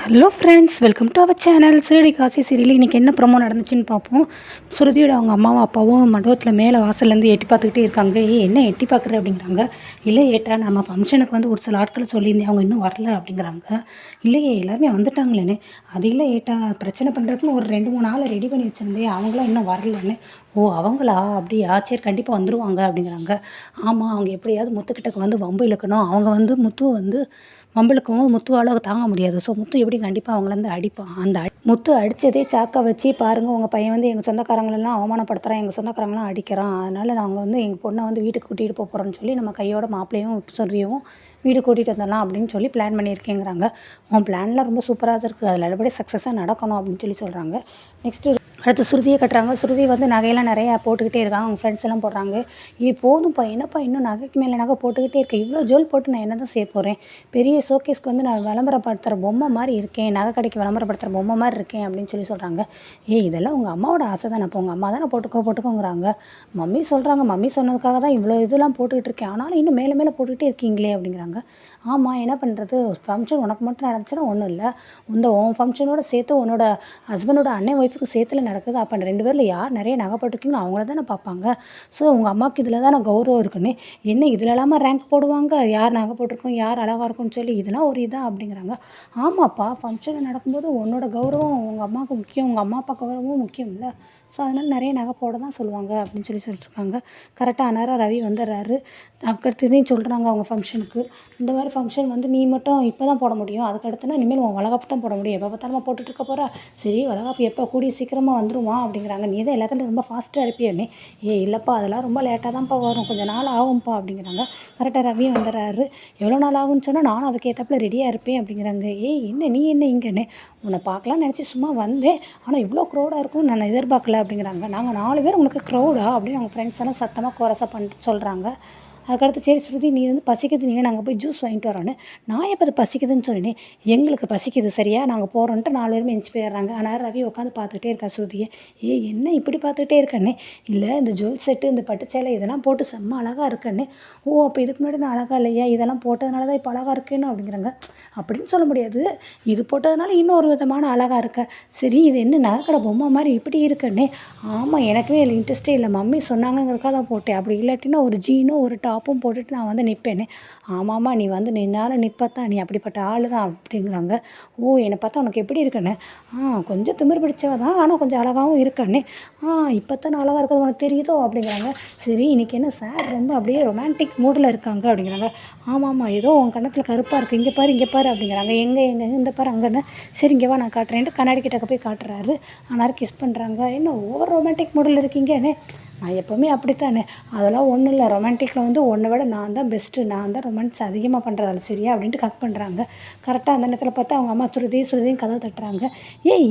Hello friends, welcome to our channel. சிறுடி காசி serial இன்றைக்கி என்ன ப்ரோமோ நடந்துச்சுன்னு பார்ப்போம். சுருதியோட அவங்க அம்மாவும் அப்பாவும் மண்டபத்தில் மேலே வாசல்லேருந்து எட்டி பார்த்துக்கிட்டே இருக்காங்க. என்ன எட்டி பார்க்குற அப்படிங்கிறாங்க. இல்லை ஏட்டா, நம்ம ஃபங்க்ஷனுக்கு வந்து ஒரு சில ஆட்களை சொல்லியிருந்தேன், அவங்க இன்னும் வரல அப்படிங்கிறாங்க. இல்லையே, எல்லாருமே வந்துட்டாங்களேன்னு. அது இல்லை ஏட்டா, பிரச்சனை பண்ணுறதுக்குன்னு ஒரு 2-3 ஆளை ரெடி பண்ணி வச்சுருந்தேன், அவங்களாம் இன்னும் வரலன்னு. ஓ அவங்களா, அப்படியா, சரி கண்டிப்பாக வந்துடுவாங்க அப்படிங்கிறாங்க. ஆமாம், அவங்க எப்படியாவது முத்துக்கிட்டக்கு வந்து வம்பு இழுக்கணும். அவங்க வந்து முத்துவை வந்து வம்பிழுக்கவும் முத்துவால் தாங்க முடியாது. ஸோ முத்து எப்படி கண்டிப்பாக அவங்கள வந்து அடிப்பான். முத்து அடித்ததே சாக்கா வச்சு, பாருங்கள் உங்கள் பையன் வந்து எங்கள் சொந்தக்காரங்களெல்லாம் அவமானப்படுத்துகிறான், எங்கள் சொந்தக்காரங்களாம் அடிக்கிறான், அதனால் நாங்கள் வந்து எங்கள் பொண்ணை வந்து வீட்டுக்கு கூட்டிகிட்டு போகிறோன்னு சொல்லி நம்ம கையோட மாப்பிள்ளையும் சொல்லியும் வீட்டுக்கு கூட்டிகிட்டு வந்துடலாம் அப்படின்னு சொல்லி பிளான் பண்ணியிருக்கேங்கிறாங்க. உன் பிளான்லாம் ரொம்ப சூப்பராக தான் இருக்குது, அதில் நல்லபடியாக சக்ஸஸாக நடக்கணும் அப்படின்னு சொல்லி சொல்கிறாங்க. நெக்ஸ்ட்டு அடுத்து சுருதியை கட்டுறாங்க. சுருதி வந்து நகையெல்லாம் நிறையா போட்டுக்கிட்டே இருக்காங்க. அவங்க ஃப்ரெண்ட்ஸ் எல்லாம் போடுறாங்க. போதும்ப்பா, என்னப்பா இன்னும் நகைக்கு மேலே நகை போட்டுக்கிட்டே இருக்கேன், இவ்வளோ ஜுவல் போட்டு நான் என்ன தான் செய்ய போகிறேன், பெரிய ஷோகேஸ்க்கு வந்து நான் விளம்பரப்படுத்துகிற பொம்மை மாதிரி இருக்கேன், நகை கடைக்கு விளம்பரப்படுத்துகிற பொம்மை மாதிரி இருக்கேன் அப்படின்னு சொல்லி சொல்கிறாங்க. இதெல்லாம் உங்கள் அம்மாவோட ஆசை தானே, அப்போ உங்கள் அம்மா தானே போட்டுக்கோங்கிறாங்க. மம்மி சொல்கிறாங்க, மம்மி சொன்னதுக்காக தான் இவ்வளோ இதெல்லாம் போட்டுக்கிட்டு இருக்கேன், ஆனாலும் இன்னும் மேலே மேலே போட்டுக்கிட்டே இருக்கீங்களே அப்படிங்கிறாங்க. ஆமாம், என்ன பண்ணுறது, ஃபங்க்ஷன் உனக்கு மட்டும் நடந்துச்சுன்னா ஒன்றும் இல்லை, உன் ஃபங்க்ஷனோட சேர்த்து உன்னோட ஹஸ்பண்டோட அண்ணன் ஒய்ஃபுக்கு சேர்த்துல நடக்குது, அப்போ 2 பேரில் யார் நிறைய நகை போட்டுருக்கீங்களோ அவங்கள தானே பார்ப்பாங்க. ஸோ உங்கள் அம்மாவுக்கு இதில் தானே கௌரவம் இருக்குன்னு, என்ன இதில் இல்லாமல் ரேங்க் போடுவாங்க, யார் நகை போட்டிருக்கோம், யார் அழகாக இருக்கும்னு சொல்லி, இதெல்லாம் ஒரு இதாக அப்படிங்கிறாங்க. ஆமாப்பா, ஃபங்க்ஷன் நடக்கும்போது உன்னோட கௌரவம் உங்கள் அம்மாவுக்கு முக்கியம், உங்கள் அம்மா அப்பா கௌரவமும் முக்கியம் இல்லை, ஸோ அதனால் நிறைய நகை போட தான் சொல்லுவாங்க அப்படின்னு சொல்லிட்டுருக்காங்க. கரெக்டாக அந்நேரம் ரவி வந்துடுறாரு. அதுக்கடுத்ததையும் சொல்கிறாங்க அவங்க ஃபங்க்ஷனுக்கு, இந்த மாதிரி ஃபங்க்ஷன் வந்து நீ மட்டும் இப்போ தான் போட முடியும், அதுக்கடுத்துனா இனிமேல் உன் வளகாப்பு தான் போட முடியும், எப்போ பார்த்தாலும் போட்டுட்டு இருக்க போகிறா, சரி வளகாப்பு எப்போ கூடிய சீக்கிரமாக வந்துடுவான் அப்படிங்கிறாங்க. நீ தான் எல்லாத்துலையும் ரொம்ப ஃபாஸ்ட்டாக இருப்பியன்னே. இல்லைப்பா, அதெல்லாம் ரொம்ப லேட்டாக தான்ப்பா வரும், கொஞ்சம் நாள் ஆகும்ப்பா அப்படிங்கிறாங்க. கரெக்டாக ரவியும் வந்துடுறாரு. எவ்வளோ நாள் ஆகும்னு சொன்னால் நானும் அதுக்கேற்றப்பில் ரெடியாக இருப்பேன் அப்படிங்கிறாங்க. என்ன நீ என்ன இங்கேன்னு, உன்னை பார்க்கலான்னு நினச்சி சும்மா வந்தேன், ஆனால் இவ்வளோ க்ரௌடாக இருக்கும் நான் எதிர்பார்க்கல அப்படிங்கிறாங்க. நாங்கள் 4 பேர் உங்களுக்கு க்ரௌடா அப்படின்னு அவங்க ஃப்ரெண்ட்ஸ் எல்லாம் சத்தமாக கோரஸாக சொல்கிறாங்க. அதுக்கடுத்து சரி ஸ்ருதி, நீ வந்து பசிக்குது, நீங்கள் நாங்கள் போய் ஜூஸ் வாங்கிட்டு வரோன்னு. நான் எப்போ அது பசிக்குதுன்னு சொன்னேன், எங்களுக்கு பசிக்குது சரியா, நாங்கள் போகிறோன்ட்டு 4 பேருமே எஞ்சி போயிடுறாங்க. ஆனால் ரவி உட்காந்து பார்த்துக்கிட்டே இருக்கா ஸ்ருதியை. என்ன இப்படி பார்த்துக்கிட்டே இருக்கண்ணே, இல்லை இந்த ஜுவல் செட்டு, இந்த பட்டுச்சேலை இதெல்லாம் போட்டு செம்ம அழகாக இருக்கண்ணே. அப்போ இதுக்கு முன்னாடி நான் அழகாக இல்லையா, இதெல்லாம் போட்டதுனால தான் இப்போ அழகாக இருக்கேன்னு அப்படிங்கிறாங்க. அப்படின்னு சொல்ல முடியாது, இது போட்டதுனால இன்னொரு விதமான அழகாக இருக்க. சரி, இது என்ன நகைக்கடை பொம்மை மாதிரி இப்படி இருக்கண்ணே. ஆமாம், எனக்குமே இதில் இன்ட்ரெஸ்ட்டே இல்லை, மம்மி சொன்னாங்கிறதுக்காக தான் போட்டேன், அப்படி இல்லாட்டினா ஒரு ஜீனும் ஒரு டாப்பும் போட்டுட்டு நான் வந்து நிற்பேனே. ஆமாம்மா, நீ வந்து நின்னாலும் நிற்பத்தான், நீ அப்படிப்பட்ட ஆள் தான் அப்படிங்கிறாங்க. என்னை பார்த்தா உனக்கு எப்படி இருக்கண்ணே, கொஞ்சம் திமிர் பிடிச்சவ தான், ஆனால் கொஞ்சம் அழகாகவும் இருக்கண்ணே. இப்போ தான் நான் அழகாக இருக்கிறது உனக்கு தெரியுதோ அப்படிங்கிறாங்க. சரி, இன்றைக்கி என்ன சார் ரொம்ப அப்படியே ரொமான்டிக் மூடில் இருக்காங்க அப்படிங்கிறாங்க. ஆமாம்மா, ஏதோ உன் கண்ணத்தில் கருப்பாக இருக்குது, இங்கே பாரு அப்படிங்கிறாங்க. எங்கே இந்த பாரு அங்கேன்னு. சரி இங்கே வா நான் காட்டுறேன்ட்டு கண்ணாடி கிட்டக்க போய் காட்டுறாரு. ஆனால் கிஸ் பண்ணுறாங்க. என்ன ஓவர் ரொமான்டிக் மூடில் இருக்கீங்கன்னு. நான் எப்போவுமே அப்படித்தானே, அதெல்லாம் ஒன்றும் இல்லை, ரொமான்டிக்கில் வந்து உன்னை விட நான் தான் பெஸ்ட்டு, நான் தான் ரொமான்ஸ் அதிகமாக பண்ணுறதால சரியா அப்படின்ட்டு கட் பண்ணுறாங்க. கரெக்டாக அந்த நேரத்தில் பார்த்தா அவங்க அம்மா சுருதியும் கதவை தட்டுறாங்க.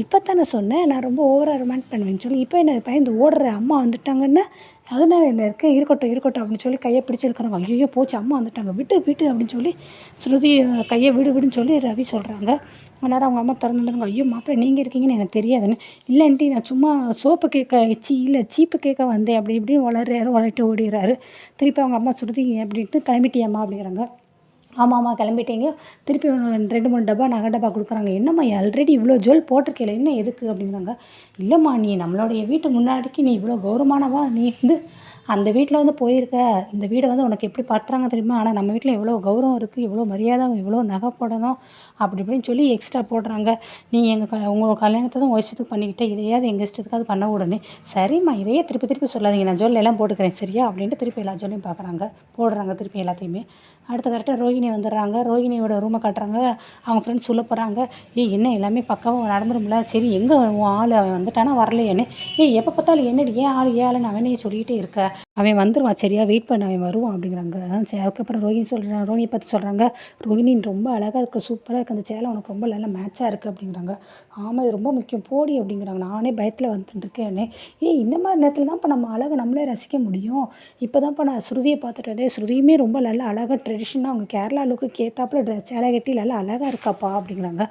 இப்போ தானே சொன்னேன் நான் ரொம்ப ஓவராக ரொமான்ஸ் பண்ணுவேன்னு சொல்லி, இப்போ என்ன பயந்து ஓடுற, அம்மா வந்துட்டாங்கன்னா அதனால என்ன இருக்குது, இருக்கட்டும் அப்படின்னு சொல்லி கையை பிடிச்சி இருக்கிறாங்க. ஐயோ போச்சு, அம்மா வந்துட்டாங்க, விட்டு அப்படின்னு சொல்லி ஸ்ருதி கையை விடுன்னு சொல்லி ரவி சொல்கிறாங்க. அதனால் அவங்க அம்மா திறந்துருந்தாங்க. ஐயோ மாப்பிள்ளை நீங்கள் இருக்கீங்கன்னு எனக்கு தெரியாதுன்னு. இல்லைன்ட்டு நான் சும்மா சோப்பு கேட்க இல்லை சீப்பு கேட்க வந்தேன் அப்படி இப்படின்னு வளர்ட்டு ஓடிடுறாரு. திருப்பி அவங்க அம்மா ஸ்ருதி அப்படின்ட்டு கிளம்பிட்டியாம்மா அப்படிங்கிறாங்க. ஆமாம்மா கிளம்பிட்டீங்க. திருப்பி 2-3 டப்பா நகை டப்பா கொடுக்குறாங்க. என்னம்மா ஆல்ரெடி இவ்வளோ ஜுவல் போட்டிருக்கேல, என்ன எதுக்கு அப்படிங்கிறாங்க. இல்லைம்மா, நீ நம்மளுடைய வீட்டு முன்னாடிக்கு நீ இவ்வளோ கௌரவமானவா, நீ வந்து அந்த வீட்டில் வந்து போயிருக்க, இந்த வீடை வந்து உனக்கு எப்படி பார்த்துறாங்க தெரியுமா, ஆனால் நம்ம வீட்டில் எவ்வளோ கௌரவம் இருக்குது, எவ்வளோ மரியாதை, எவ்வளோ நகை போடணும் அப்படி இப்படின்னு சொல்லி எக்ஸ்ட்ரா போடுறாங்க. நீ உங்கள் கல்யாணத்தை தான் இஷ்டத்துக்கு பண்ணிக்கிட்டே, இதையாவது எங்கள் இஷ்டத்துக்காவது பண்ண உடனே. சரிம்மா, இதையே திருப்பி சொல்லாதீங்க, நான் ஜுவல் எல்லாம் போட்டுக்கிறேன் சரியா அப்படின்ட்டு திருப்பி எல்லா ஜுவல்லையும் பார்க்குறாங்க, போடுறாங்க திருப்பி எல்லாத்தையுமே. அடுத்த கரெக்டாக ரோகிணி வந்துடுறாங்க. ரோகிணியோட ரூமை காட்டுறாங்க. அவங்க ஃப்ரெண்ட்ஸ் உள்ளே போகிறாங்க. என்ன எல்லாமே பக்காவாக நடந்துரும்ல, சரி எங்கே உன் ஆள் அவன் வந்துட்டானா வரலையேன்னு. எப்போ பார்த்தாலும் என்னடி ஏன் ஆளுன்னு அவனையே சொல்லிக்கிட்டே இருக்க, அவன் வந்துடுவான் சரியா, வெயிட் பண்ண, அவன் வருவான் அப்படிங்கிறாங்க. சரி, அதுக்கப்புறம் ரோகிணியை பார்த்து சொல்கிறாங்க. ரோகிணி ரொம்ப அழகாக இருக்குது, சூப்பராக இருக்குது, அந்த சேலை உனக்கு ரொம்ப நல்லா மேட்சாக இருக்குது அப்படிங்கிறாங்க. ஆமாம், இது ரொம்ப முக்கியம், போடி அப்படிங்கிறாங்க. நானே பயத்தில் வந்துட்டுருக்கேன்னே. இந்த மாதிரி நேரத்தில் தான் இப்போ நம்ம அழகை நம்மளே ரசிக்க முடியும். இப்போ தான் இப்போ நான் ஸ்ருதியை பார்த்துட்டு வந்தேன், ஸ்ருதியுமே ரொம்ப நல்லா அழகாக ட்ரெடிஷனாக அவங்க கேரளா லுக்கு ஏற்றாப்புல சேலை கட்டி நல்லா அழகாக இருக்காப்பா அப்படிங்கிறாங்க.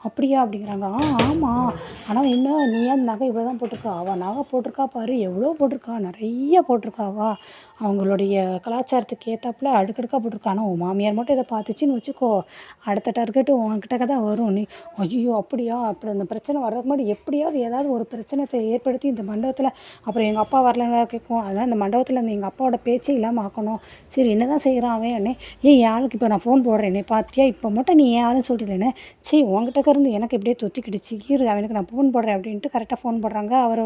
அப்படியா அப்படிங்கிறாங்க. ஆமாம், ஆனால் என்ன நீ ஏன் நகை இவ்வளோ தான் போட்டிருக்கா, அவள் நகை போட்டிருக்கா பாரு, எவ்வளோ போட்டிருக்கா, நிறைய போட்டிருக்காவா, அவங்களுடைய கலாச்சாரத்துக்கு ஏற்றாப்புல அடுக்கடுக்காக போட்டிருக்காங்க. ஆனால் உன் மாமியார் மட்டும் இதை பார்த்துச்சின்னு வச்சுக்கோ, அடுத்த டார்கெட்டு உன்கிட்ட தான் வரும். நீ ஐயோ அப்படியா, அப்படி அந்த பிரச்சனை வர்றதுக்கு முன்னாடி எப்படியாவது ஏதாவது ஒரு பிரச்சனையை ஏற்படுத்தி இந்த மண்டபத்தில் அப்புறம் எங்கள் அப்பா வரலன்னு கேட்கும். அதனால் இந்த மண்டபத்தில் இந்த எங்கள் அப்பாவோட பேச்சே இல்லாமல் ஆக்கணும். சரி என்ன தான் செய்கிறான் அவன் அண்ணே, என் ஆளுக்கு இப்போ நான் ஃபோன் போடுறேனே பார்த்தியா, இப்போ மட்டும் நீ ஏன் ஆளுன்னு சொல்லிட்டேனே, சரி உங்ககிட்ட இருந்து எனக்கு இப்படியே தொத்திக்கிடுச்சு இரு அவனுக்கு நான் ஃபோன் போடுறேன் அப்படின்ட்டு கரெக்டாக ஃபோன் போடுறாங்க. அவர்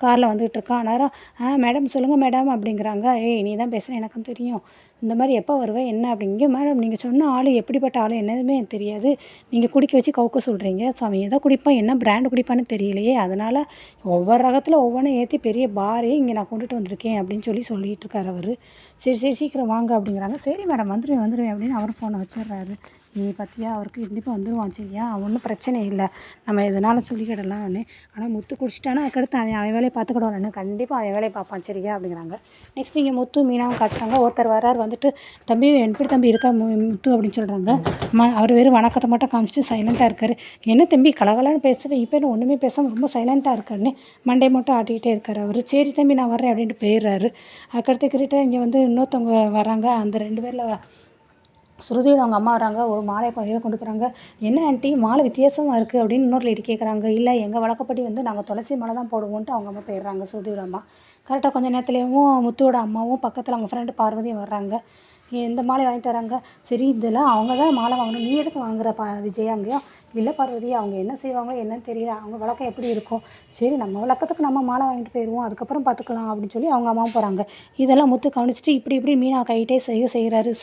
காரில் வந்துகிட்டு இருக்கான். நேரம் மேடம் சொல்லுங்கள் மேடம் அப்படிங்கிறாங்க. ஏய் நீ தான் பேசுகிறேன் எனக்கும் தெரியும், இந்த மாதிரி எப்போ வருவேன் என்ன அப்படிங்க. மேடம் நீங்கள் சொன்ன ஆள் எப்படிப்பட்ட ஆள் என்னதுமே எனக்கு தெரியாது, நீங்கள் குடிக்க வச்சு கவுக்க சொல்கிறீங்க. ஸோ அவன் எதை குடிப்பான் என்ன பிராண்டு குடிப்பான்னு தெரியலையே, அதனால் ஒவ்வொரு ரகத்தில் ஒவ்வொன்றும் ஏற்றி பெரிய பாரே இங்கே நான் கொண்டுட்டு வந்திருக்கேன் அப்படின்னு சொல்லிட்டு இருக்கார் அவர். சரி சரி சீக்கிரம் வாங்க அப்படிங்கிறாங்க. சரி மேடம் வந்துடுவேன் அப்படின்னு அவர் ஃபோனை வச்சிடுறாரு. நீ பார்த்தியா அவருக்கு கண்டிப்பாக வந்துடுவான் சரியா, ஒன்றும் பிரச்சனை இல்லை, நம்ம எதனாலும் சொல்லிக்கிடலாம்னு. ஆனால் முத்து குடிச்சிட்டானா அதுக்கடுத்து அவன் வேலையை பார்த்துக்கிடுவான்னு, கண்டிப்பாக அவன் வேலையை பார்ப்பான் சரியா அப்படிங்கிறாங்க. நெக்ஸ்ட் இங்கே முத்து மீனாவும் காட்டுறாங்க. ஒருத்தர் வரார், வந்துட்டு தம்பி எப்படி தம்பி இருக்கா முத்து அப்படின்னு சொல்கிறாங்க. அவர் வெறும் வணக்கத்தை மட்டும் காமிச்சிட்டு சைலண்ட்டாக இருக்கார். என்ன தம்பி கலகலன்னு பேசுவேன், இப்போ என்ன ஒன்றுமே பேசாமல் ரொம்ப சைலண்ட்டாக இருக்காருன்னு மண்டே மட்டும் ஆட்டிக்கிட்டே இருக்கார் அவர். சரி தம்பி நான் வர்றேன் அப்படின்ட்டு போயிடுறாரு. அதுக்கடுத்து கிட்ட இங்கே வந்து இன்னொருத்தவங்க வராங்க. அந்த 2 பேரில் ஸ்ருதியோட அவங்க அம்மா வராங்க. ஒரு மாலையை கையில் கொண்டு போகிறாங்க. என்ன ஆண்டி மாலை வித்தியாசமாக இருக்குது அப்படின்னு இன்னொரு லேடி கேட்குறாங்க. இல்லை எங்கள் வழக்கப்படி வந்து நாங்கள் துளசி மாலை தான் போடுவோன்ட்டு அவங்க அம்மா போயிடுறாங்க. ஸ்ருதியோட அம்மா கரெக்டாக கொஞ்சம் நேரத்துலேயும் முத்துவோட அம்மாவும் பக்கத்தில் அவங்க ஃப்ரெண்டு பார்வதியும் வர்றாங்க. இந்த மாலை வாங்கிட்டு வராங்க. சரி இதெல்லாம் அவங்க தான் மாலை வாங்கணும், நீ எதுக்கு வாங்குற விஜயா அங்கேயும். இல்லை பார்வதி அவங்க என்ன செய்வாங்களோ என்னன்னு தெரியல, அவங்க வழக்கம் எப்படி இருக்கும், சரி நம்ம வழக்கத்துக்கு நம்ம மாலை வாங்கிட்டு போயிடுவோம் அதுக்கப்புறம் பார்த்துக்கலாம் அப்படின்னு சொல்லி அவங்க அம்மாவும் போகிறாங்க. இதெல்லாம் முத்து கவனிச்சிட்டு இப்படி மீனா கையிட்டே செய்கிறாரு.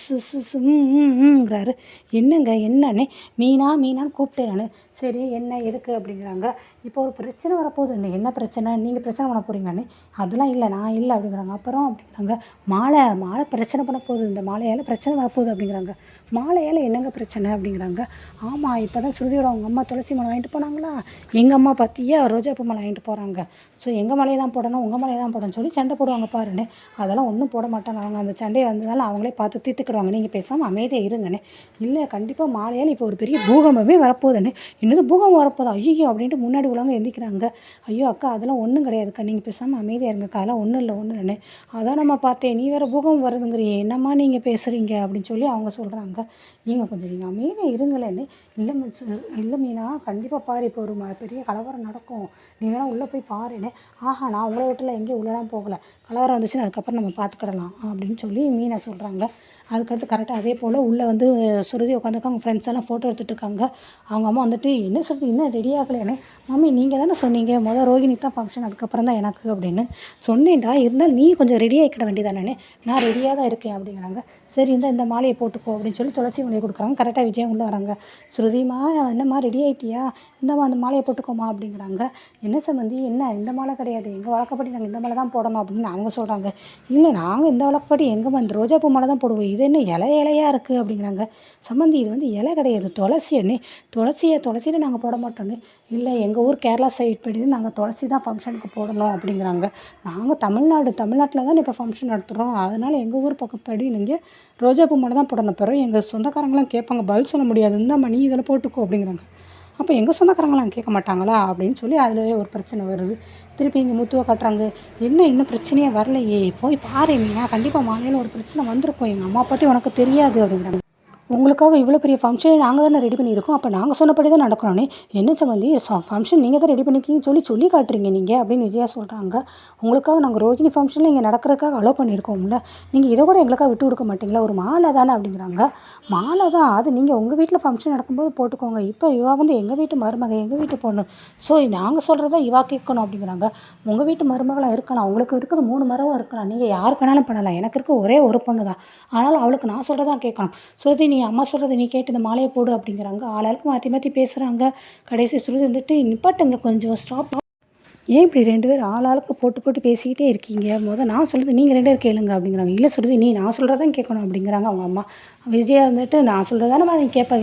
ங்கிறாரு. என்னங்க என்னன்னு மீனான்னு கூப்பிட்டேன். சரி என்ன எதுக்கு அப்படிங்கிறாங்க. இப்போ ஒரு பிரச்சனை வரப்போகுது, என்ன பிரச்சனை, நீங்கள் பிரச்சனை பண்ண போகிறீங்கன்னு. அதெல்லாம் இல்லை நான் இல்லை அப்படிங்கிறாங்க. அப்புறம் அப்படிங்கிறாங்க மாலை பிரச்சனை பண்ண போகுது, இந்த மாலையால் பிரச்சனை வரப்போகுது அப்படிங்கிறாங்க. மாலையால் என்னங்க பிரச்சனை அப்படிங்கிறாங்க. ஆமாம் இப்போ தான் ஸ்ருதியோட அவங்க அம்மா துளசி மாலை வாங்கிட்டு போனாங்களா, எங்கள் அம்மா பார்த்தியா ரோஜாப்பூ மாலை வாங்கிட்டு போகிறாங்க. ஸோ எங்கள் மாலையை தான் போடணும் உங்கள் மாலையை தான் போடணும்னு சொல்லி சண்டை போடுவாங்க பாருன்னு. அதெல்லாம் ஒன்றும் போட மாட்டாங்க, அவங்க அந்த சண்டையை வந்ததால் அவங்களே பார்த்து தீர்த்துக்கிடுவாங்க, நீங்கள் பேசாமல் அமைதியாக இருங்கண்ணே. இல்லை கண்டிப்பாக மாலையால் இப்போ ஒரு பெரிய பூகம்பமே வரப்போகுதுன்னு. இன்னது பூகம்பம் வரப்போதா, ஐயோ அப்படின்ட்டு முன்னாடி உள்ளவங்க எந்திக்கிறாங்க. ஐயோ அக்கா அதெல்லாம் ஒன்றும் கிடையாதுக்கா, நீங்கள் பேசாமல் அமைதியாக இருங்கக்கா, அதெல்லாம் ஒன்றும் இல்லைன்னு. அதான் நம்ம பார்த்தேன், நீ வேறு பூகம்பம் வருதுங்கிறியே என்னம்மா நீங்கள் பேசுகிறீங்க அப்படின்னு சொல்லி அவங்க சொல்கிறாங்க. கொஞ்சம் நீங்கள் அமைதியாக இருங்களேன்னு. இல்லை மீனா கண்டிப்பாக பாரு இப்போ ஒரு பெரிய கலவரம் நடக்கும், நீ வேணால் உள்ளே போய் பாருன்னு. ஆஹா நான் உங்களை விட்டுல எங்கேயும் உள்ளலாம் போகலை, கலவரம் வந்துச்சுன்னா அதுக்கப்புறம் நம்ம பார்த்துக்கிடலாம் அப்படின்னு சொல்லி மீனா சொல்கிறாங்க. அதுக்கடுத்து கரெக்டாக அதே போல் உள்ளே வந்து ஸ்ருதி உட்காந்துருக்காங்க, ஃப்ரெண்ட்ஸ் எல்லாம் ஃபோட்டோ எடுத்துகிட்டு இருக்காங்க. அவங்க அம்மா வந்துட்டு என்ன ஸ்ருதி இன்னும் ரெடி ஆகலையானே. மம்மி நீங்கள் தானே சொன்னீங்க ரோகிணிக்கு தான் ஃபங்க்ஷன் அதுக்கப்புறம் தான் எனக்கு அப்படின்னு. சொன்னேன்டா, இருந்தாலும் நீ கொஞ்சம் ரெடி ஆகிக்கிட வேண்டியதானே. நான் ரெடியாக தான் இருக்கேன் அப்படிங்கிறாங்க. சரி இந்த மாலையை போட்டுக்கோ அப்படின்னு சொல்லி துளசி மாலையை கொடுக்குறாங்க. கரெக்டாக விஜயம் உள்ளே வராங்க. ஸ்ருதிமா என்னம்மா ரெடி ஆகிட்டியா, இந்தம்மா அந்த மாலையை போட்டுக்கோமா அப்படிங்கிறாங்க. என்ன சம்மந்தி என்ன இந்த மாலை கிடையாது, எங்கள் வழக்கப்படி நாங்கள் இந்த மாலை தான் போடணும் அப்படின்னு அவங்க சொல்கிறாங்க. இல்லை நாங்கள் இந்த வழக்கப்படி எங்கம்மா இந்த ரோஜாப்பூ மாலை தான் போடுவோம், இது என்ன இலையாக இருக்குது அப்படிங்கிறாங்க. சம்மந்தி இது வந்து இலை கிடையாது துளசி அண்ணே, துளசியில் நாங்கள் போட மாட்டோன்னு. இல்லை எங்கள் ஊர் கேரளா சைட் படி நாங்கள் துளசி தான் ஃபங்க்ஷனுக்கு போடணும் அப்படிங்கிறாங்க. நாங்கள் தமிழ்நாட்டில் தான் இப்போ ஃபங்க்ஷன் நடத்துகிறோம், அதனால் எங்கள் ஊர் பக்கப்படி நீங்கள் ரோஜாப்பூ மாலை தான் போடணும். பிறகு எங்கள் சொந்தக்காரங்களாம் கேட்பாங்க, பதில் சொல்ல முடியாது, இந்தாம்மா நீ இதில் போட்டுக்கோ அப்படிங்கிறாங்க. அப்போ எங்கள் சொந்தக்காரங்களாம் கேட்க மாட்டாங்களா அப்படின்னு சொல்லி அதில் ஒரு பிரச்சனை வருது. திருப்பி இங்கே முத்துவை காட்டுறாங்க. என்ன இன்னும் பிரச்சனையே வரலையே, போய் பாரு மீனா, கண்டிப்பாக மாலையில் ஒரு பிரச்சனை வந்திருக்கும், எங்கள் அம்மா பற்றி உனக்கு தெரியாது அப்படிங்கிறாங்க. உங்களுக்காக இவ்வளோ பெரிய ஃபங்க்ஷனை நாங்கள் தானே ரெடி பண்ணியிருக்கோம், அப்போ நாங்கள் சொன்னபடி தான் நடக்கணும்னே. என்ன சம்மந்தி ஃபங்க்ஷன் நீங்கள் தான் ரெடி பண்ணிக்கிங்கன்னு சொல்லி காட்டுறீங்க நீங்கள் அப்படின்னு விஜயா சொல்கிறாங்க. உங்களுக்காக நாங்கள் ரோகிணி ஃபங்க்ஷனில் இங்கே நடக்கிறதுக்காக அலோவ் பண்ணியிருக்கோம்ல, நீங்கள் இதை கூட எங்களுக்காக விட்டு கொடுக்க மாட்டிங்களா, ஒரு மாலை தானே அப்படிங்கிறாங்க. மாலை தான் அது நீங்கள் உங்கள் வீட்டில் ஃபங்க்ஷன் நடக்கும்போது போட்டுக்கோங்க, இப்போ இவா வந்து எங்கள் வீட்டு மருமக எங்கள் வீட்டு பொண்ணு, ஸோ நாங்கள் சொல்கிறத இவா கேட்கணும் அப்படிங்கிறாங்க. உங்கள் வீட்டு மருமகளாக இருக்கலாம், உங்களுக்கு இருக்கிறது 3 மரமும் இருக்கலாம், நீங்கள் யாருக்கு வேணாலும் பண்ணலாம், எனக்கு இருக்க ஒரே ஒரு பொண்ணு தான், ஆனாலும் அவளுக்கு நான் சொல்கிறதான் கேட்கணும். ஸோ நீ அம்மா சொல்கிறத நீ கேட்டு இந்த மாலையை போடு அப்படிங்கிறாங்க. ஆளாளுக்கு மாற்றி பேசுகிறாங்க. கடைசி ஸ்ருதி வந்துட்டு நிப்பாட்டுங்க கொஞ்சம் ஸ்டாப், ஏன் இப்படி 2 பேர் ஆளாளுக்கு போட்டு பேசிக்கிட்டே இருக்கீங்க, நான் சொல்கிறது நீங்கள் 2 பேர் கேளுங்க அப்படிங்கிறாங்க. இல்லை ஸ்ருதி நீ நான் சொல்கிறதான் கேட்கணும் அப்படிங்கிறாங்க அவங்க அம்மா. விஜயா வந்துட்டு நான் சொல்கிறதானம்மா நீ கேட்ப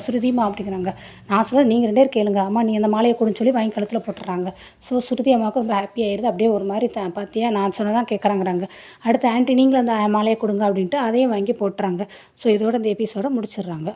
ஸ்ருதிமா அப்படிங்கிறாங்க. நான் சொல்கிறது நீங்கள் 2 பேர் கேளுங்க, அம்மா நீ அந்த மாலையை கொடுன்னு சொல்லி வாங்கி கழுத்தில் போட்டுறாங்க. ஸோ ஸ்ருதி அம்மாவுக்கு ரொம்ப ஹாப்பியாகிடுது, அப்படியே ஒரு மாதிரி பார்த்தியா நான் சொன்னதான் கேட்குறாங்கிறாங்க. அடுத்து ஆண்டி நீங்களும் அந்த மாலையை கொடுங்க அப்படின்ட்டு அதையும் வாங்கி போட்டுறாங்க. ஸோ இதோட இந்த எபிசோட முடிச்சிடுறாங்க.